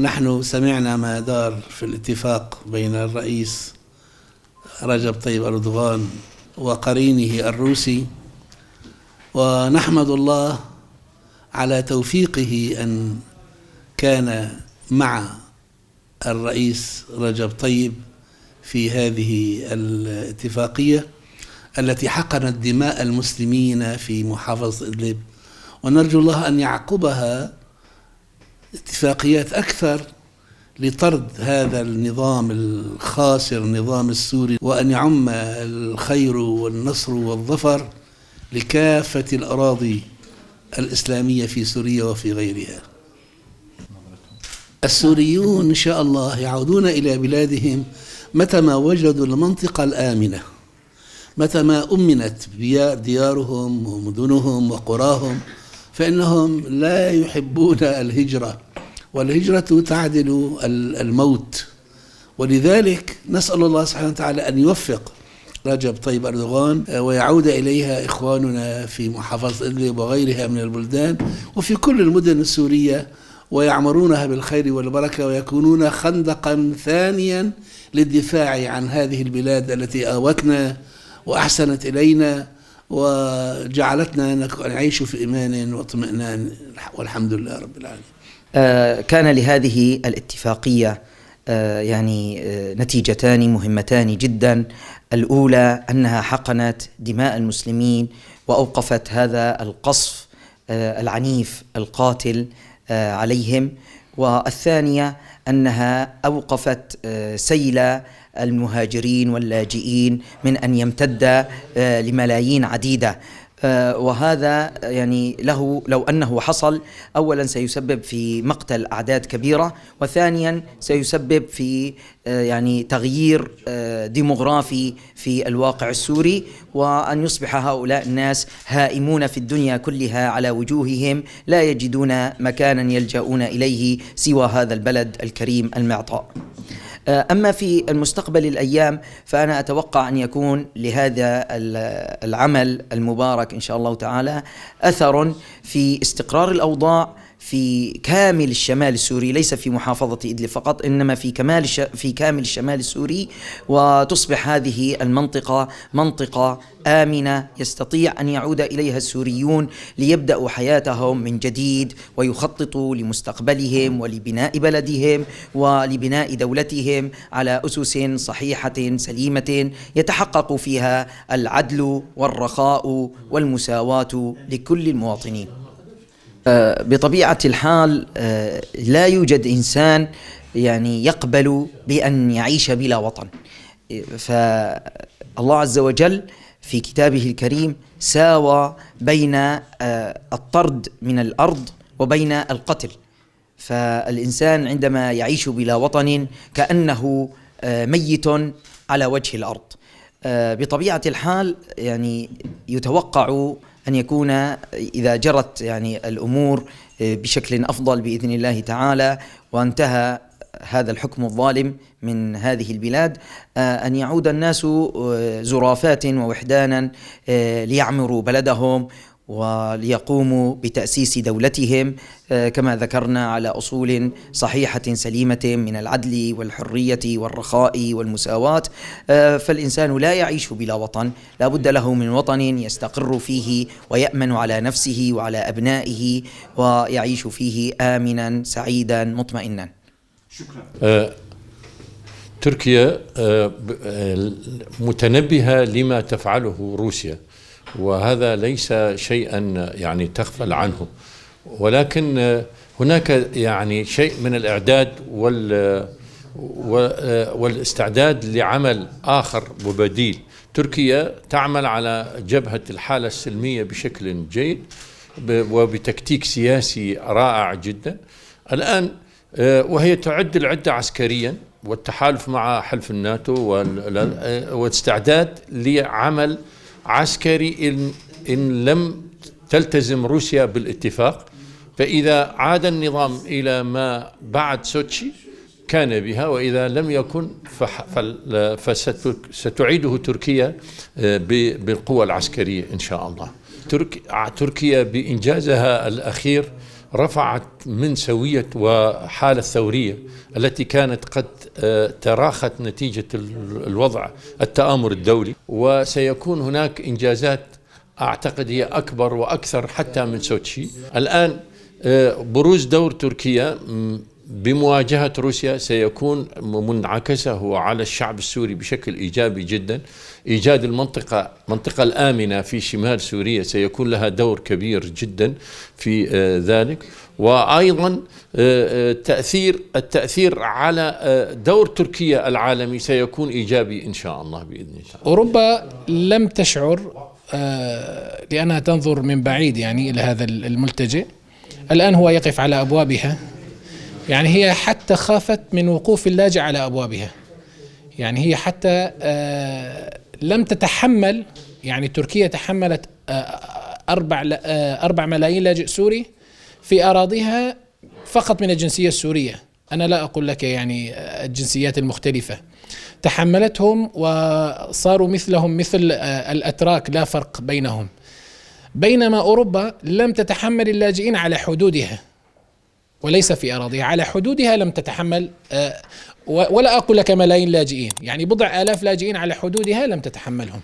نحن سمعنا ما دار في الاتفاق بين الرئيس رجب طيب أردوغان وقرينه الروسي، ونحمد الله على توفيقه أن كان مع الرئيس رجب طيب في هذه الاتفاقية التي حقنت دماء المسلمين في محافظة إدلب، ونرجو الله أن يعقبها اتفاقيات أكثر لطرد هذا النظام الخاسر، النظام السوري، وأن يعم الخير والنصر والظفر لكافة الأراضي الإسلامية في سوريا وفي غيرها. السوريون إن شاء الله يعودون إلى بلادهم متى ما وجدوا المنطقة الآمنة، متى ما أمنت ديارهم ومدنهم وقراهم، فإنهم لا يحبون الهجرة، والهجرة تعدل الموت. ولذلك نسأل الله سبحانه وتعالى أن يوفق رجب طيب أردوغان ويعود إليها إخواننا في محافظة إدلب وغيرها من البلدان وفي كل المدن السورية، ويعمرونها بالخير والبركة، ويكونون خندقا ثانيا للدفاع عن هذه البلاد التي آوتنا وأحسنت إلينا وجعلتنا نعيش في إيمان واطمئنان، والحمد لله رب العالمين. كان لهذه الاتفاقية نتيجتان مهمتان جدا. الأولى أنها حقنت دماء المسلمين وأوقفت هذا القصف العنيف القاتل عليهم، والثانية أنها أوقفت سيل المهاجرين واللاجئين من أن يمتد لملايين عديدة. وهذا لو أنه حصل، أولا سيسبب في مقتل أعداد كبيرة، وثانيا سيسبب في تغيير ديموغرافي في الواقع السوري، وأن يصبح هؤلاء الناس هائمون في الدنيا كلها على وجوههم، لا يجدون مكانا يلجؤون إليه سوى هذا البلد الكريم المعطاء. أما في المستقبل الأيام فأنا أتوقع أن يكون لهذا العمل المبارك إن شاء الله تعالى أثر في استقرار الأوضاع في كامل الشمال السوري، ليس في محافظة إدلب فقط، إنما في كامل الشمال السوري، وتصبح هذه المنطقة منطقة آمنة يستطيع أن يعود إليها السوريون ليبدأوا حياتهم من جديد، ويخططوا لمستقبلهم ولبناء بلدهم ولبناء دولتهم على أسس صحيحة سليمة يتحقق فيها العدل والرخاء والمساواة لكل المواطنين. بطبيعة الحال لا يوجد إنسان يقبل بأن يعيش بلا وطن، فالله عز وجل في كتابه الكريم ساوى بين الطرد من الأرض وبين القتل، فالإنسان عندما يعيش بلا وطن كأنه ميت على وجه الأرض. بطبيعة الحال يتوقع أن يكون إذا جرت الأمور بشكل أفضل بإذن الله تعالى، وانتهى هذا الحكم الظالم من هذه البلاد، أن يعود الناس زرافات ووحدانا ليعمروا بلدهم وليقوموا بتأسيس دولتهم كما ذكرنا على أصول صحيحة سليمة من العدل والحرية والرخاء والمساواة. فالإنسان لا يعيش بلا وطن، لا بد له من وطن يستقر فيه ويأمن على نفسه وعلى أبنائه ويعيش فيه آمنا سعيدا مطمئنا. شكرا. تركيا متنبهة لما تفعله روسيا، وهذا ليس شيئا تغفل عنه، ولكن هناك شيء من الإعداد والاستعداد لعمل آخر وبديل. تركيا تعمل على جبهة الحالة السلمية بشكل جيد وبتكتيك سياسي رائع جدا الآن، وهي تعد العدة عسكريا والتحالف مع حلف الناتو والاستعداد لعمل عسكري إن لم تلتزم روسيا بالاتفاق. فإذا عاد النظام إلى ما بعد سوتشي كان بها، وإذا لم يكن فستعيده تركيا بالقوة العسكرية إن شاء الله. تركيا بإنجازها الأخير رفعت من سوية وحالة الثورية التي كانت قد تراخت نتيجة الوضع التآمر الدولي، وسيكون هناك إنجازات أعتقد هي أكبر وأكثر حتى من سوتشي. الآن بروز دور تركيا بمواجهة روسيا سيكون منعكسه على الشعب السوري بشكل إيجابي جدا. إيجاد المنطقة الآمنة في شمال سوريا سيكون لها دور كبير جدا في ذلك، وأيضا التأثير على دور تركيا العالمي سيكون إيجابي إن شاء الله بإذن الله. أوروبا لم تشعر لأنها تنظر من بعيد يعني إلى هذا الملتجئ، الآن هو يقف على أبوابها، يعني هي حتى خافت من وقوف اللاجئ على أبوابها، يعني هي حتى لم تتحمل، يعني تركيا تحملت 4 ملايين لاجئ سوري في أراضيها فقط من الجنسية السورية، أنا لا أقول لك يعني الجنسيات المختلفة، تحملتهم وصاروا مثلهم مثل الأتراك لا فرق بينهم، بينما أوروبا لم تتحمل اللاجئين على حدودها وليس في أراضيها، على حدودها لم تتحمل، ولا أقول لك ملايين لاجئين، يعني بضع آلاف لاجئين على حدودها لم تتحملهم.